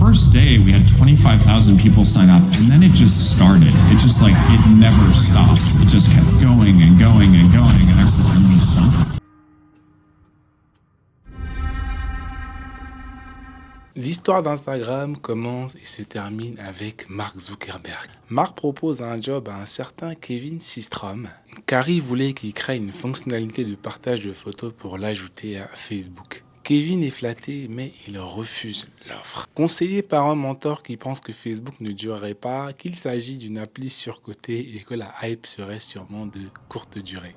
first day, we had 25,000 people sign up, and then it just started. It just like, it never stopped. It just kept going and going and going, and I said, "Gonna be something." L'histoire d'Instagram commence et se termine avec Mark Zuckerberg. Mark propose un job à un certain Kevin Systrom, car il voulait qu'il crée une fonctionnalité de partage de photos pour l'ajouter à Facebook. Kevin est flatté, mais il refuse l'offre. Conseillé par un mentor qui pense que Facebook ne durerait pas, qu'il s'agit d'une appli surcotée et que la hype serait sûrement de courte durée.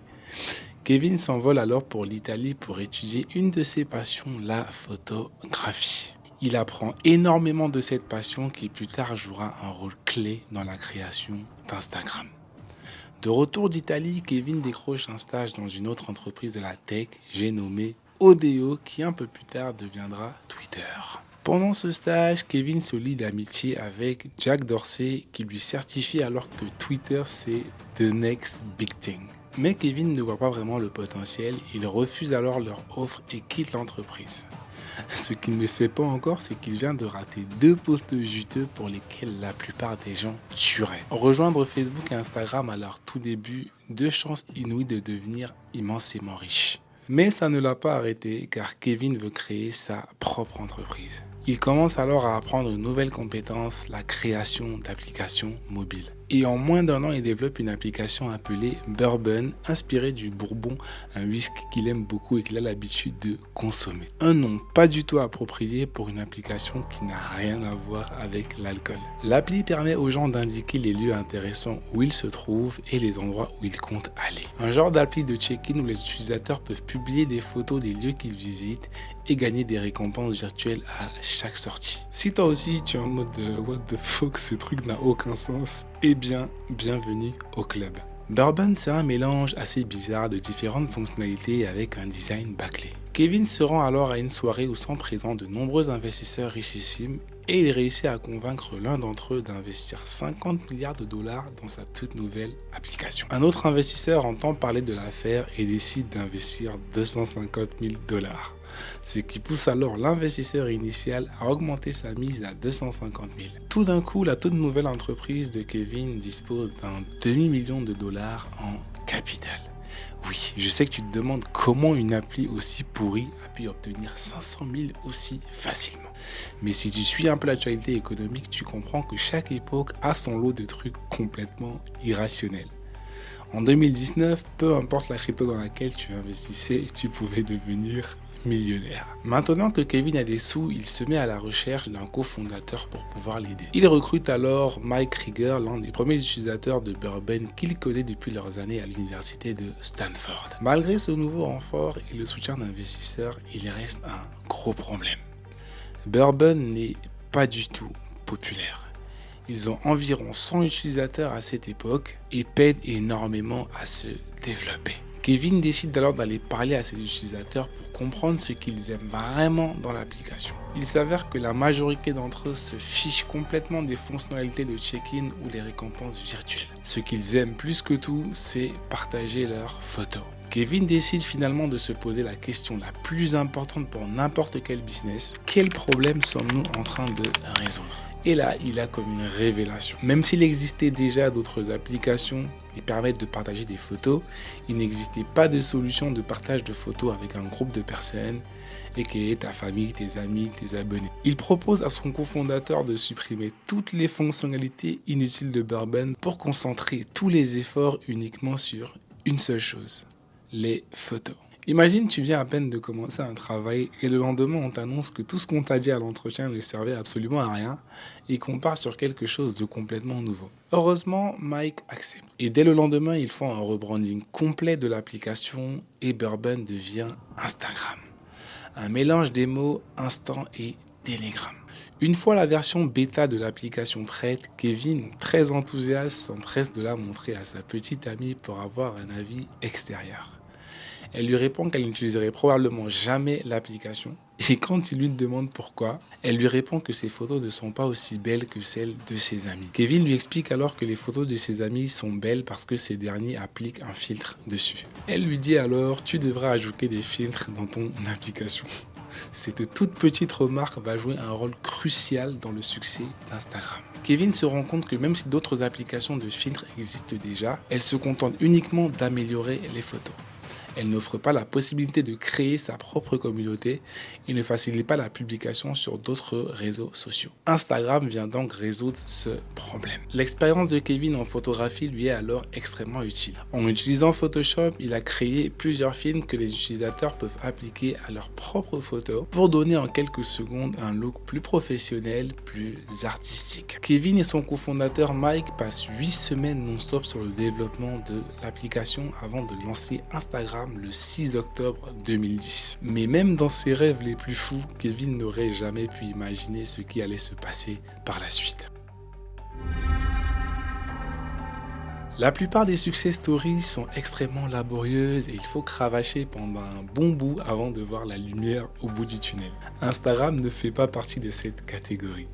Kevin s'envole alors pour l'Italie pour étudier une de ses passions, la photographie. Il apprend énormément de cette passion qui plus tard jouera un rôle clé dans la création d'Instagram. De retour d'Italie, Kevin décroche un stage dans une autre entreprise de la tech, j'ai nommé Odeo, qui un peu plus tard deviendra Twitter. Pendant ce stage, Kevin se lie d'amitié avec Jack Dorsey qui lui certifie alors que Twitter c'est the next big thing. Mais Kevin ne voit pas vraiment le potentiel, il refuse alors leur offre et quitte l'entreprise. Ce qu'il ne sait pas encore, c'est qu'il vient de rater 2 posts juteux pour lesquels la plupart des gens tueraient. Rejoindre Facebook et Instagram à leur tout début, 2 chances inouïes de devenir immensément riche. Mais ça ne l'a pas arrêté car Kevin veut créer sa propre entreprise. Il commence alors à apprendre une nouvelle compétence, la création d'applications mobiles. Et en moins d'1 an, il développe une application appelée Bourbon, inspirée du bourbon, un whisky qu'il aime beaucoup et qu'il a l'habitude de consommer. Un nom pas du tout approprié pour une application qui n'a rien à voir avec l'alcool. L'appli permet aux gens d'indiquer les lieux intéressants où ils se trouvent et les endroits où ils comptent aller. Un genre d'appli de check-in où les utilisateurs peuvent publier des photos des lieux qu'ils visitent et gagner des récompenses virtuelles à chaque sortie. Si toi aussi tu es en mode what the fuck, ce truc n'a aucun sens, eh bien, bienvenue au club. Bourbon, c'est un mélange assez bizarre de différentes fonctionnalités avec un design bâclé. Kevin se rend alors à une soirée où sont présents de nombreux investisseurs richissimes et il réussit à convaincre l'un d'entre eux d'investir 50 milliards de dollars dans sa toute nouvelle application. Un autre investisseur entend parler de l'affaire et décide d'investir 250 000 dollars. Ce qui pousse alors l'investisseur initial à augmenter sa mise à 250 000. Tout d'un coup, la toute nouvelle entreprise de Kevin dispose d'un demi-million de dollars en capital. Oui, je sais que tu te demandes comment une appli aussi pourrie a pu obtenir 500 000 aussi facilement. Mais si tu suis un peu l'actualité économique, tu comprends que chaque époque a son lot de trucs complètement irrationnels. En 2019, peu importe la crypto dans laquelle tu investissais, tu pouvais devenir millionnaire. Maintenant que Kevin a des sous, il se met à la recherche d'un cofondateur pour pouvoir l'aider. Il recrute alors Mike Krieger, l'un des premiers utilisateurs de Bourbon qu'il connaît depuis leurs années à l'université de Stanford. Malgré ce nouveau renfort et le soutien d'investisseurs, il reste un gros problème. Bourbon n'est pas du tout populaire. Ils ont environ 100 utilisateurs à cette époque et peinent énormément à se développer. Kevin décide alors d'aller parler à ses utilisateurs pour comprendre ce qu'ils aiment vraiment dans l'application. Il s'avère que la majorité d'entre eux se fichent complètement des fonctionnalités de check-in ou des récompenses virtuelles. Ce qu'ils aiment plus que tout, c'est partager leurs photos. Kevin décide finalement de se poser la question la plus importante pour n'importe quel business. Quel problème sommes-nous en train de résoudre ? Et là, il a comme une révélation. Même s'il existait déjà d'autres applications qui permettent de partager des photos, il n'existait pas de solution de partage de photos avec un groupe de personnes, et qui est ta famille, tes amis, tes abonnés. Il propose à son cofondateur de supprimer toutes les fonctionnalités inutiles de Bourbon pour concentrer tous les efforts uniquement sur une seule chose, les photos. Imagine, tu viens à peine de commencer un travail et le lendemain, on t'annonce que tout ce qu'on t'a dit à l'entretien ne servait absolument à rien et qu'on part sur quelque chose de complètement nouveau. Heureusement, Mike accepte. Et dès le lendemain, ils font un rebranding complet de l'application et Bourbon devient Instagram. Un mélange des mots Instant et Telegram. Une fois la version bêta de l'application prête, Kevin, très enthousiaste, s'empresse de la montrer à sa petite amie pour avoir un avis extérieur. Elle lui répond qu'elle n'utiliserait probablement jamais l'application et quand il lui demande pourquoi, elle lui répond que ses photos ne sont pas aussi belles que celles de ses amis. Kevin lui explique alors que les photos de ses amis sont belles parce que ces derniers appliquent un filtre dessus. Elle lui dit alors « tu devrais ajouter des filtres dans ton application ». Cette toute petite remarque va jouer un rôle crucial dans le succès d'Instagram. Kevin se rend compte que même si d'autres applications de filtres existent déjà, elles se contentent uniquement d'améliorer les photos. Elle n'offre pas la possibilité de créer sa propre communauté et ne facilite pas la publication sur d'autres réseaux sociaux. Instagram vient donc résoudre ce problème. L'expérience de Kevin en photographie lui est alors extrêmement utile. En utilisant Photoshop, il a créé plusieurs films que les utilisateurs peuvent appliquer à leurs propres photos pour donner en quelques secondes un look plus professionnel, plus artistique. Kevin et son cofondateur Mike passent 8 semaines non-stop sur le développement de l'application avant de lancer Instagram le 6 octobre 2010. Mais même dans ses rêves les plus fous, Kevin n'aurait jamais pu imaginer ce qui allait se passer par la suite. La plupart des success stories sont extrêmement laborieuses et il faut cravacher pendant un bon bout avant de voir la lumière au bout du tunnel. Instagram ne fait pas partie de cette catégorie.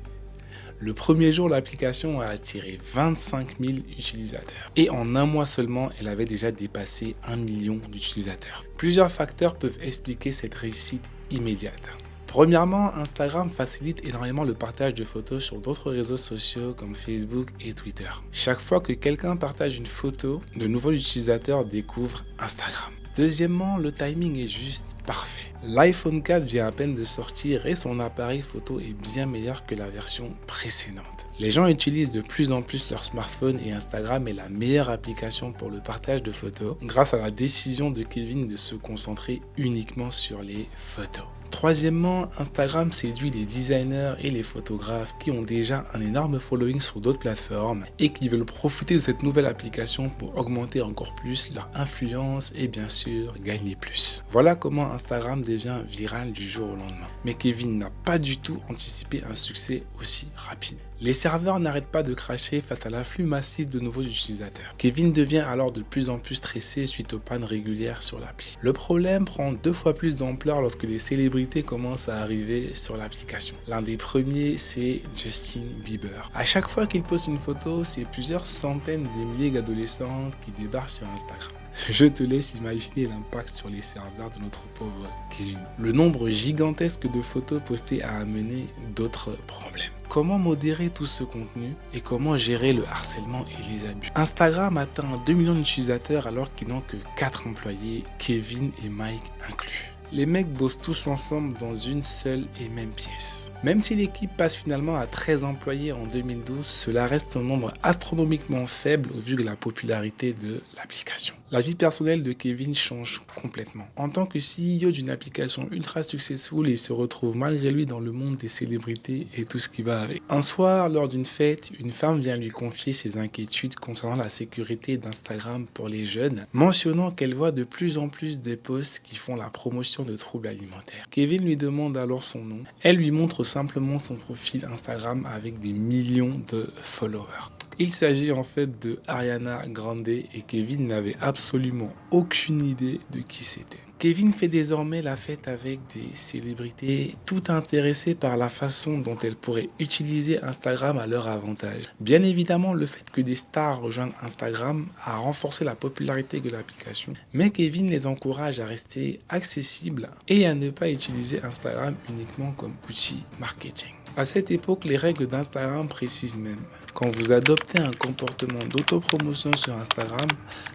Le premier jour, l'application a attiré 25 000 utilisateurs. Et en un mois seulement, elle avait déjà dépassé 1 million d'utilisateurs. Plusieurs facteurs peuvent expliquer cette réussite immédiate. Premièrement, Instagram facilite énormément le partage de photos sur d'autres réseaux sociaux comme Facebook et Twitter. Chaque fois que quelqu'un partage une photo, de nouveaux utilisateurs découvrent Instagram. Deuxièmement, le timing est juste parfait. L'iPhone 4 vient à peine de sortir et son appareil photo est bien meilleur que la version précédente. Les gens utilisent de plus en plus leur smartphone et Instagram est la meilleure application pour le partage de photos grâce à la décision de Kevin de se concentrer uniquement sur les photos. Troisièmement, Instagram séduit les designers et les photographes qui ont déjà un énorme following sur d'autres plateformes et qui veulent profiter de cette nouvelle application pour augmenter encore plus leur influence et bien sûr gagner plus. Voilà comment Instagram devient viral du jour au lendemain. Mais Kevin n'a pas du tout anticipé un succès aussi rapide. Les serveurs n'arrêtent pas de cracher face à l'afflux massif de nouveaux utilisateurs. Kevin devient alors de plus en plus stressé suite aux pannes régulières sur l'appli. Le problème prend 2 fois plus d'ampleur lorsque les célébrités commencent à arriver sur l'application. L'un des premiers, c'est Justin Bieber. À chaque fois qu'il poste une photo, c'est plusieurs centaines de milliers d'adolescentes qui débarquent sur Instagram. Je te laisse imaginer l'impact sur les serveurs de notre pauvre Kevin. Le nombre gigantesque de photos postées a amené d'autres problèmes. Comment modérer tout ce contenu et comment gérer le harcèlement et les abus? Instagram atteint 2 millions d'utilisateurs alors qu'ils n'ont que 4 employés, Kevin et Mike inclus. Les mecs bossent tous ensemble dans une seule et même pièce. Même si l'équipe passe finalement à 13 employés en 2012, cela reste un nombre astronomiquement faible au vu de la popularité de l'application. La vie personnelle de Kevin change complètement. En tant que CEO d'une application ultra successful, il se retrouve malgré lui dans le monde des célébrités et tout ce qui va avec. Un soir, lors d'une fête, une femme vient lui confier ses inquiétudes concernant la sécurité d'Instagram pour les jeunes, mentionnant qu'elle voit de plus en plus de posts qui font la promotion de troubles alimentaires. Kevin lui demande alors son nom. Elle lui montre simplement son profil Instagram avec des millions de followers. Il s'agit en fait de Ariana Grande et Kevin n'avait absolument aucune idée de qui c'était. Kevin fait désormais la fête avec des célébrités, toutes intéressées par la façon dont elles pourraient utiliser Instagram à leur avantage. Bien évidemment, le fait que des stars rejoignent Instagram a renforcé la popularité de l'application, mais Kevin les encourage à rester accessibles et à ne pas utiliser Instagram uniquement comme outil marketing. À cette époque, les règles d'Instagram précisent même: quand vous adoptez un comportement d'autopromotion sur Instagram,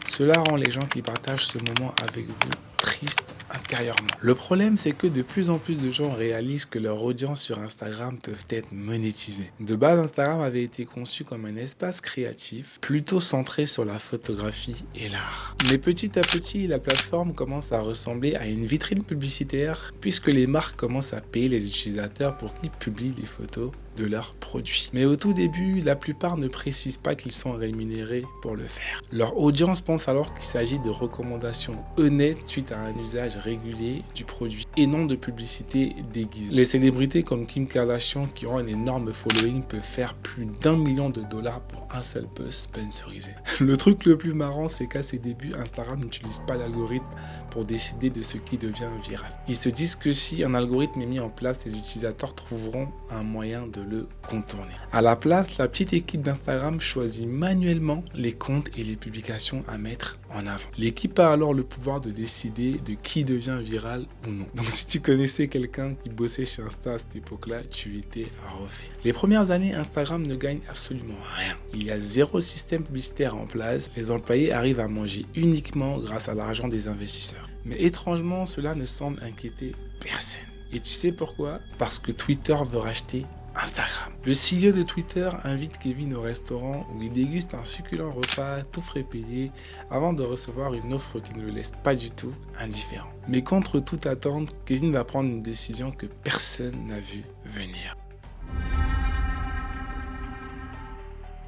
cela rend les gens qui partagent ce moment avec vous tristes intérieurement. Le problème, c'est que de plus en plus de gens réalisent que leur audience sur Instagram peuvent être monétisées. De base, Instagram avait été conçu comme un espace créatif, plutôt centré sur la photographie et l'art. Mais petit à petit, la plateforme commence à ressembler à une vitrine publicitaire, puisque les marques commencent à payer les utilisateurs pour qu'ils publient les photos de leurs produits. Mais au tout début, la plupart ne précisent pas qu'ils sont rémunérés pour le faire. Leur audience pense alors qu'il s'agit de recommandations honnêtes suite à un usage régulier du produit et non de publicité déguisée. Les célébrités comme Kim Kardashian qui ont un énorme following peuvent faire plus d'1 million de dollars pour un seul post sponsorisé. Le truc le plus marrant, c'est qu'à ses débuts, Instagram n'utilise pas d'algorithme pour décider de ce qui devient viral. Ils se disent que si un algorithme est mis en place, les utilisateurs trouveront un moyen de le contourner. À la place, la petite l'équipe d'Instagram choisit manuellement les comptes et les publications à mettre en avant. L'équipe a alors le pouvoir de décider de qui devient viral ou non. Donc si tu connaissais quelqu'un qui bossait chez Insta à cette époque-là, tu étais refait. Les premières années, Instagram ne gagne absolument rien. Il y a zéro système publicitaire en place. Les employés arrivent à manger uniquement grâce à l'argent des investisseurs. Mais étrangement, cela ne semble inquiéter personne. Et tu sais pourquoi? Parce que Twitter veut racheter Instagram. Le CEO de Twitter invite Kevin au restaurant où il déguste un succulent repas, tout frais payé, avant de recevoir une offre qui ne le laisse pas du tout indifférent. Mais contre toute attente, Kevin va prendre une décision que personne n'a vu venir.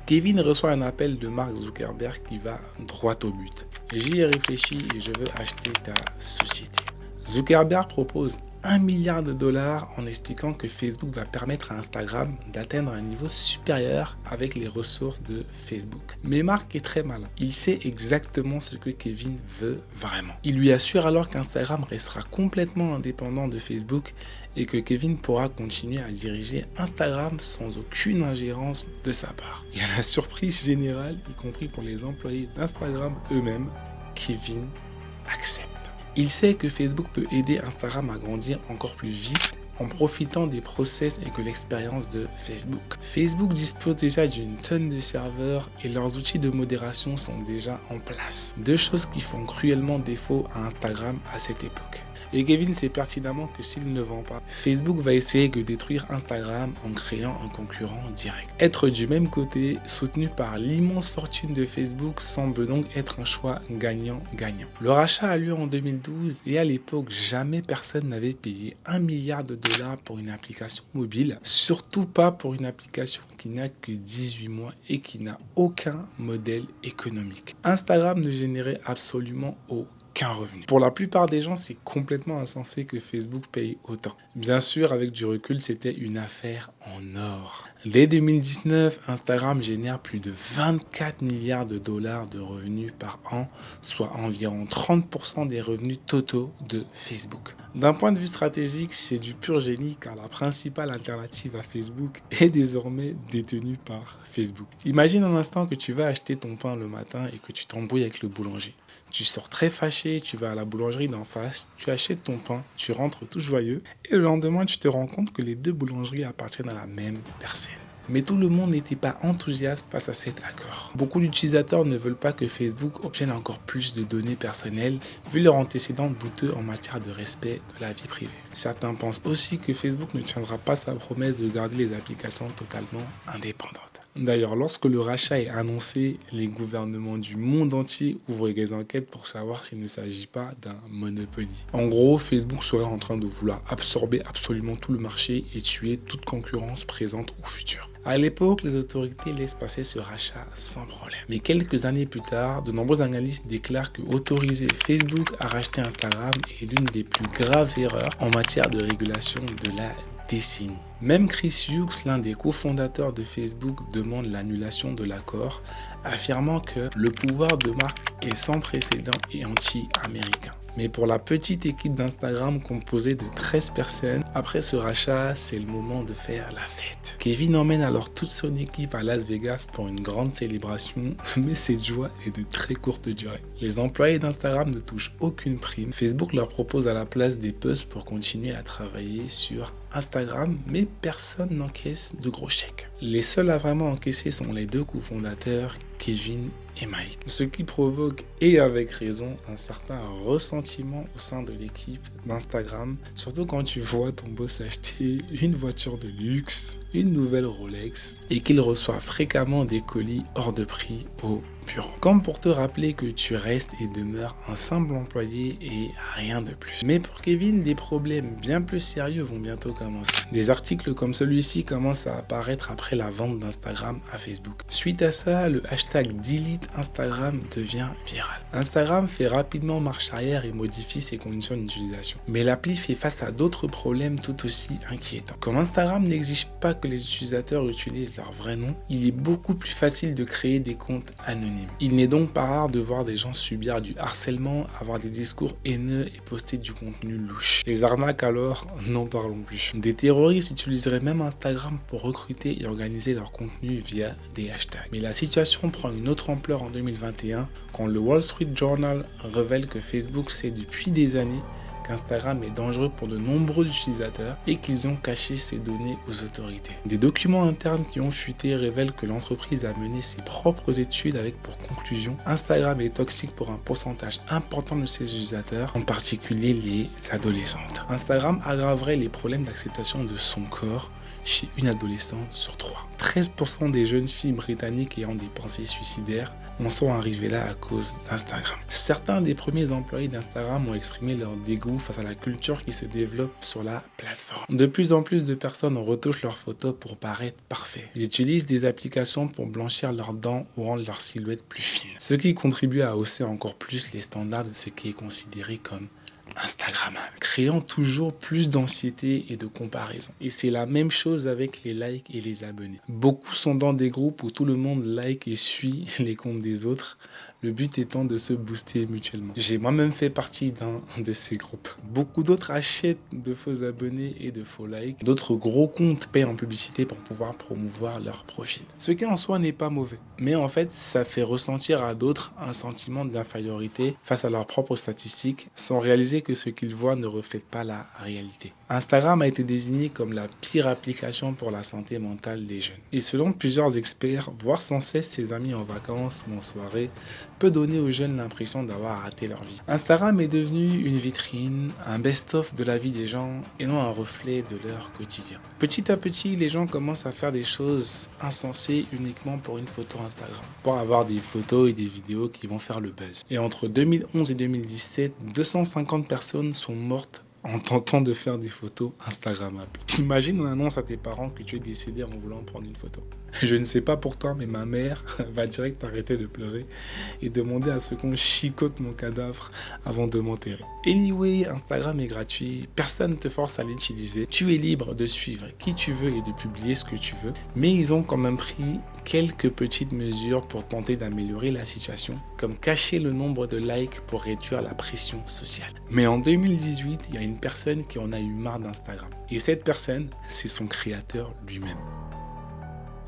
Kevin reçoit un appel de Mark Zuckerberg qui va droit au but. J'y ai réfléchi et je veux acheter ta société. Zuckerberg propose $1 milliard en expliquant que Facebook va permettre à Instagram d'atteindre un niveau supérieur avec les ressources de Facebook. Mais Mark est très malin. Il sait exactement ce que Kevin veut vraiment. Il lui assure alors qu'Instagram restera complètement indépendant de Facebook et que Kevin pourra continuer à diriger Instagram sans aucune ingérence de sa part. Et à la surprise générale, y compris pour les employés d'Instagram eux-mêmes, Kevin accepte. Il sait que Facebook peut aider Instagram à grandir encore plus vite en profitant des process et de l'expérience de Facebook. Facebook dispose déjà d'une tonne de serveurs et leurs outils de modération sont déjà en place. Deux choses qui font cruellement défaut à Instagram à cette époque. Et Kevin sait pertinemment que s'il ne vend pas, Facebook va essayer de détruire Instagram en créant un concurrent direct. Être du même côté, soutenu par l'immense fortune de Facebook, semble donc être un choix gagnant-gagnant. Le rachat a lieu en 2012 et à l'époque, jamais personne n'avait payé $1 milliard pour une application mobile, surtout pas pour une application qui n'a que 18 mois et qui n'a aucun modèle économique. Instagram ne générait absolument aucun revenu. Pour la plupart des gens, c'est complètement insensé que Facebook paye autant. Bien sûr, avec du recul, c'était une affaire en or. Dès 2019, Instagram génère plus de $24 milliards de revenus par an, soit environ 30% des revenus totaux de Facebook. D'un point de vue stratégique, c'est du pur génie car la principale alternative à Facebook est désormais détenue par Facebook. Imagine un instant que tu vas acheter ton pain le matin et que tu t'embrouilles avec le boulanger. Tu sors très fâché, tu vas à la boulangerie d'en face, tu achètes ton pain, tu rentres tout joyeux et le lendemain tu te rends compte que les deux boulangeries appartiennent à la même personne. Mais tout le monde n'était pas enthousiaste face à cet accord. Beaucoup d'utilisateurs ne veulent pas que Facebook obtienne encore plus de données personnelles vu leurs antécédents douteux en matière de respect de la vie privée. Certains pensent aussi que Facebook ne tiendra pas sa promesse de garder les applications totalement indépendantes. D'ailleurs, lorsque le rachat est annoncé, les gouvernements du monde entier ouvrent des enquêtes pour savoir s'il ne s'agit pas d'un monopoly. En gros, Facebook serait en train de vouloir absorber absolument tout le marché et tuer toute concurrence présente ou future. À l'époque, les autorités laissent passer ce rachat sans problème. Mais quelques années plus tard, de nombreux analystes déclarent que autoriser Facebook à racheter Instagram est l'une des plus graves erreurs en matière de régulation de la décennie. Même Chris Hughes, l'un des cofondateurs de Facebook, demande l'annulation de l'accord, affirmant que le pouvoir de Mark est sans précédent et anti-américain. Mais pour la petite équipe d'Instagram composée de 13 personnes, après ce rachat, c'est le moment de faire la fête. Kevin emmène alors toute son équipe à Las Vegas pour une grande célébration, mais cette joie est de très courte durée. Les employés d'Instagram ne touchent aucune prime. Facebook leur propose à la place des puces pour continuer à travailler sur Instagram, mais personne n'encaisse de gros chèques. Les seuls à vraiment encaisser sont les deux cofondateurs, Kevin et Mike. Ce qui provoque, et avec raison, un certain ressentiment au sein de l'équipe d'Instagram, surtout quand tu vois ton boss acheter une voiture de luxe, une nouvelle Rolex, et qu'il reçoit fréquemment des colis hors de prix au bureau. Comme pour te rappeler que tu restes et demeures un simple employé et rien de plus. Mais pour Kevin, des problèmes bien plus sérieux vont bientôt commencer. Des articles comme celui-ci commencent à apparaître après la vente d'Instagram à Facebook. Suite à ça, le hashtag Delete Instagram devient viral. Instagram fait rapidement marche arrière et modifie ses conditions d'utilisation. Mais l'appli fait face à d'autres problèmes tout aussi inquiétants. Comme Instagram n'exige pas que les utilisateurs utilisent leur vrai nom, il est beaucoup plus facile de créer des comptes anonymes. anonyme. Il n'est donc pas rare de voir des gens subir du harcèlement, avoir des discours haineux et poster du contenu louche. Les arnaques alors, n'en parlons plus. Des terroristes utiliseraient même Instagram pour recruter et organiser leur contenu via des hashtags. Mais la situation prend une autre ampleur en 2021 quand le Wall Street Journal révèle que Facebook sait depuis des années qu'Instagram est dangereux pour de nombreux utilisateurs et qu'ils ont caché ces données aux autorités. Des documents internes qui ont fuité révèlent que l'entreprise a mené ses propres études avec pour conclusion Instagram est toxique pour un pourcentage important de ses utilisateurs, en particulier les adolescentes. Instagram aggraverait les problèmes d'acceptation de son corps chez une adolescente sur 3. 13% des jeunes filles britanniques ayant des pensées suicidaires en sont arrivés là à cause d'Instagram. Certains des premiers employés d'Instagram ont exprimé leur dégoût face à la culture qui se développe sur la plateforme. De plus en plus de personnes retouchent leurs photos pour paraître parfaits. Ils utilisent des applications pour blanchir leurs dents ou rendre leur silhouette plus fine, ce qui contribue à hausser encore plus les standards de ce qui est considéré comme Instagrammable, créant toujours plus d'anxiété et de comparaison. Et c'est la même chose avec les likes et les abonnés. Beaucoup sont dans des groupes où tout le monde like et suit les comptes des autres, le but étant de se booster mutuellement. J'ai moi-même fait partie d'un de ces groupes. Beaucoup d'autres achètent de faux abonnés et de faux likes. D'autres gros comptes payent en publicité pour pouvoir promouvoir leur profil. Ce qui en soi n'est pas mauvais. Mais en fait, ça fait ressentir à d'autres un sentiment d'infériorité face à leurs propres statistiques sans réaliser que ce qu'ils voient ne reflète pas la réalité. Instagram a été désigné comme la pire application pour la santé mentale des jeunes. Et selon plusieurs experts, voir sans cesse ses amis en vacances ou en soirée peut donner aux jeunes l'impression d'avoir raté leur vie. Instagram est devenu une vitrine, un best-of de la vie des gens et non un reflet de leur quotidien. Petit à petit, les gens commencent à faire des choses insensées uniquement pour une photo Instagram, pour avoir des photos et des vidéos qui vont faire le buzz. Et entre 2011 et 2017, 250 personnes sont mortes en tentant de faire des photos Instagrammables. Imagine, on annonce à tes parents que tu es décédé en voulant prendre une photo. Je ne sais pas pour toi, mais ma mère va direct arrêter de pleurer et demander à ce qu'on chicote mon cadavre avant de m'enterrer. Anyway, Instagram est gratuit, personne ne te force à l'utiliser. Tu es libre de suivre qui tu veux et de publier ce que tu veux, mais ils ont quand même pris quelques petites mesures pour tenter d'améliorer la situation, comme cacher le nombre de likes pour réduire la pression sociale. Mais en 2018, il y a une personne qui en a eu marre d'Instagram. Et cette personne, c'est son créateur lui-même.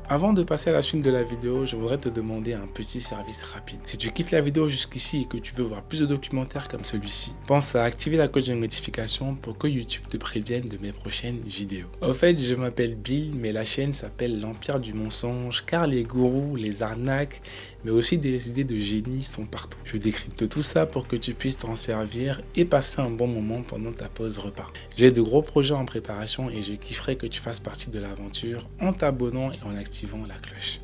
Avant de passer à la suite de la vidéo, je voudrais te demander un petit service rapide. Si tu kiffes la vidéo jusqu'ici et que tu veux voir plus de documentaires comme celui-ci, pense à activer la cloche de notification pour que YouTube te prévienne de mes prochaines vidéos. Au fait, je m'appelle Bill, mais la chaîne s'appelle l'Empire du mensonge car les gourous, les arnaques, mais aussi des idées de génie sont partout. Je décrypte tout ça pour que tu puisses t'en servir et passer un bon moment pendant ta pause repas. J'ai de gros projets en préparation et je kifferais que tu fasses partie de l'aventure en t'abonnant et en activant la cloche.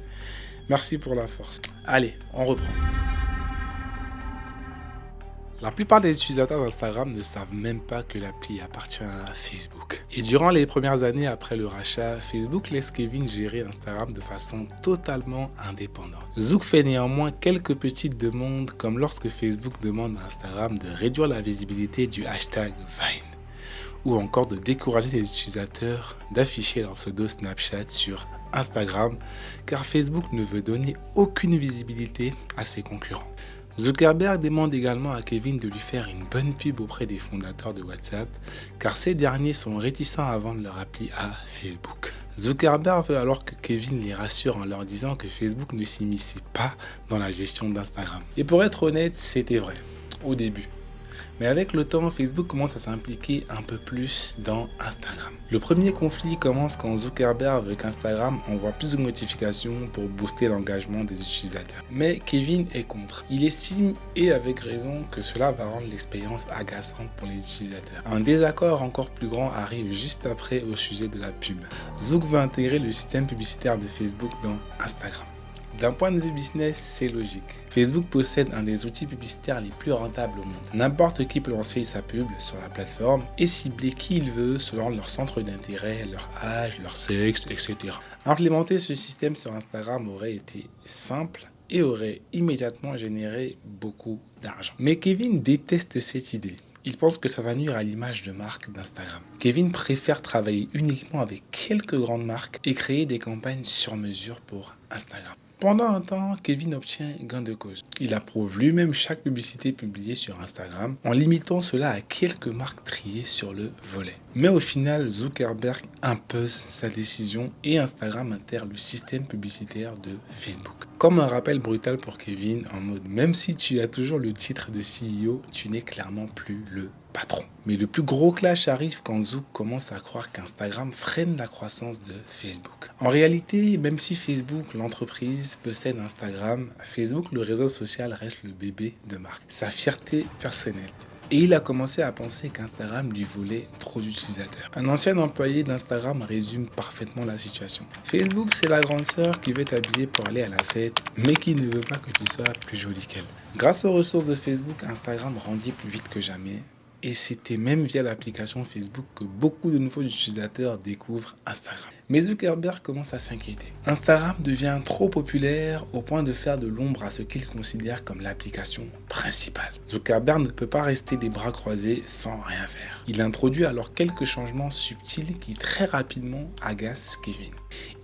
Merci pour la force. Allez, on reprend. La plupart des utilisateurs d'Instagram ne savent même pas que l'appli appartient à Facebook. Et durant les premières années après le rachat, Facebook laisse Kevin gérer Instagram de façon totalement indépendante. Zouk fait néanmoins quelques petites demandes, comme lorsque Facebook demande à Instagram de réduire la visibilité du hashtag Vine, ou encore de décourager les utilisateurs d'afficher leur pseudo Snapchat sur Instagram, car Facebook ne veut donner aucune visibilité à ses concurrents. Zuckerberg demande également à Kevin de lui faire une bonne pub auprès des fondateurs de WhatsApp, car ces derniers sont réticents à vendre leur appli à Facebook. Zuckerberg veut alors que Kevin les rassure en leur disant que Facebook ne s'immisce pas dans la gestion d'Instagram. Et pour être honnête, c'était vrai, au début. Mais avec le temps, Facebook commence à s'impliquer un peu plus dans Instagram. Le premier conflit commence quand Zuckerberg veut qu'Instagram envoie plus de notifications pour booster l'engagement des utilisateurs. Mais Kevin est contre. Il estime, et avec raison, que cela va rendre l'expérience agaçante pour les utilisateurs. Un désaccord encore plus grand arrive juste après au sujet de la pub. Zuck veut intégrer le système publicitaire de Facebook dans Instagram. D'un point de vue business, c'est logique. Facebook possède un des outils publicitaires les plus rentables au monde. N'importe qui peut lancer sa pub sur la plateforme et cibler qui il veut selon leur centre d'intérêt, leur âge, leur sexe, etc. Implémenter ce système sur Instagram aurait été simple et aurait immédiatement généré beaucoup d'argent. Mais Kevin déteste cette idée. Il pense que ça va nuire à l'image de marque d'Instagram. Kevin préfère travailler uniquement avec quelques grandes marques et créer des campagnes sur mesure pour Instagram. Pendant un temps, Kevin obtient gain de cause. Il approuve lui-même chaque publicité publiée sur Instagram en limitant cela à quelques marques triées sur le volet. Mais au final, Zuckerberg impose sa décision et Instagram intègre le système publicitaire de Facebook. Comme un rappel brutal pour Kevin, en mode même si tu as toujours le titre de CEO, tu n'es clairement plus le patron. Mais le plus gros clash arrive quand Zuck commence à croire qu'Instagram freine la croissance de Facebook. En réalité, même si Facebook, l'entreprise, possède Instagram, Facebook, le réseau social, reste le bébé de Mark, sa fierté personnelle. Et il a commencé à penser qu'Instagram lui volait trop d'utilisateurs. Un ancien employé d'Instagram résume parfaitement la situation. Facebook, c'est la grande sœur qui veut t'habiller pour aller à la fête, mais qui ne veut pas que tu sois plus jolie qu'elle. Grâce aux ressources de Facebook, Instagram rendit plus vite que jamais. Et c'était même via l'application Facebook que beaucoup de nouveaux utilisateurs découvrent Instagram. Mais Zuckerberg commence à s'inquiéter. Instagram devient trop populaire au point de faire de l'ombre à ce qu'il considère comme l'application principale. Zuckerberg ne peut pas rester les bras croisés sans rien faire. Il introduit alors quelques changements subtils qui très rapidement agacent Kevin.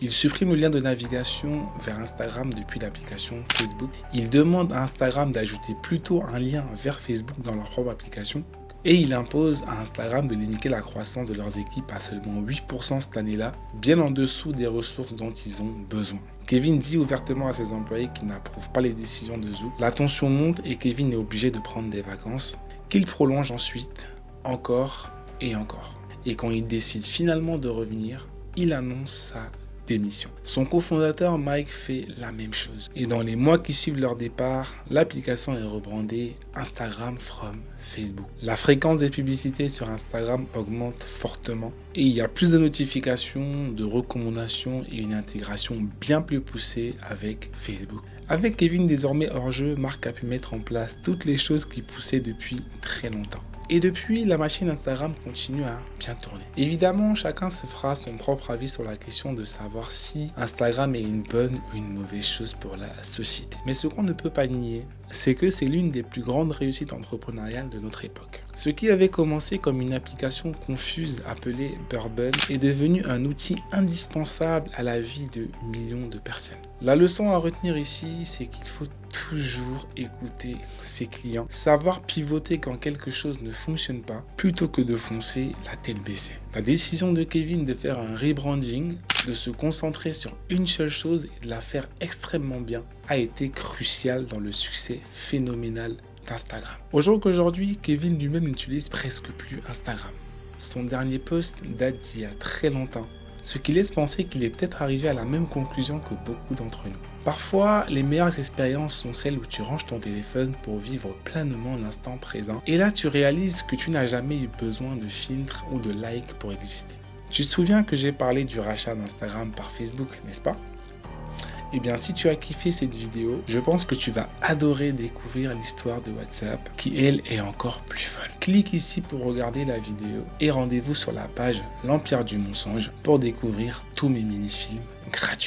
Il supprime le lien de navigation vers Instagram depuis l'application Facebook. Il demande à Instagram d'ajouter plutôt un lien vers Facebook dans leur propre application. Et il impose à Instagram de limiter la croissance de leurs équipes à seulement 8% cette année-là, bien en dessous des ressources dont ils ont besoin. Kevin dit ouvertement à ses employés qu'il n'approuve pas les décisions de Zuck. La tension monte et Kevin est obligé de prendre des vacances, qu'il prolonge ensuite, encore et encore. Et quand il décide finalement de revenir, il annonce sa démission. Son cofondateur Mike fait la même chose. Et dans les mois qui suivent leur départ, l'application est rebrandée Instagram from Facebook. La fréquence des publicités sur Instagram augmente fortement et il y a plus de notifications, de recommandations et une intégration bien plus poussée avec Facebook. Avec Kevin désormais hors jeu, Mark a pu mettre en place toutes les choses qui poussaient depuis très longtemps. Et depuis, la machine Instagram continue à bien tourner. Évidemment, chacun se fera son propre avis sur la question de savoir si Instagram est une bonne ou une mauvaise chose pour la société. Mais ce qu'on ne peut pas nier, c'est que c'est l'une des plus grandes réussites entrepreneuriales de notre époque. Ce qui avait commencé comme une application confuse appelée Bourbon est devenu un outil indispensable à la vie de millions de personnes. La leçon à retenir ici, c'est qu'il faut toujours écouter ses clients, savoir pivoter quand quelque chose ne fonctionne pas, plutôt que de foncer la tête baissée. La décision de Kevin de faire un rebranding, de se concentrer sur une seule chose et de la faire extrêmement bien, a été cruciale dans le succès phénoménal d'Instagram. Au jour qu'aujourd'hui, Kevin lui-même n'utilise presque plus Instagram. Son dernier post date d'il y a très longtemps, ce qui laisse penser qu'il est peut-être arrivé à la même conclusion que beaucoup d'entre nous. Parfois, les meilleures expériences sont celles où tu ranges ton téléphone pour vivre pleinement l'instant présent. Et là, tu réalises que tu n'as jamais eu besoin de filtres ou de likes pour exister. Tu te souviens que j'ai parlé du rachat d'Instagram par Facebook, n'est-ce pas ? Eh bien, si tu as kiffé cette vidéo, je pense que tu vas adorer découvrir l'histoire de WhatsApp, qui elle est encore plus folle. Clique ici pour regarder la vidéo et rendez-vous sur la page L'Empire du Mensonge pour découvrir tous mes mini-films gratuits.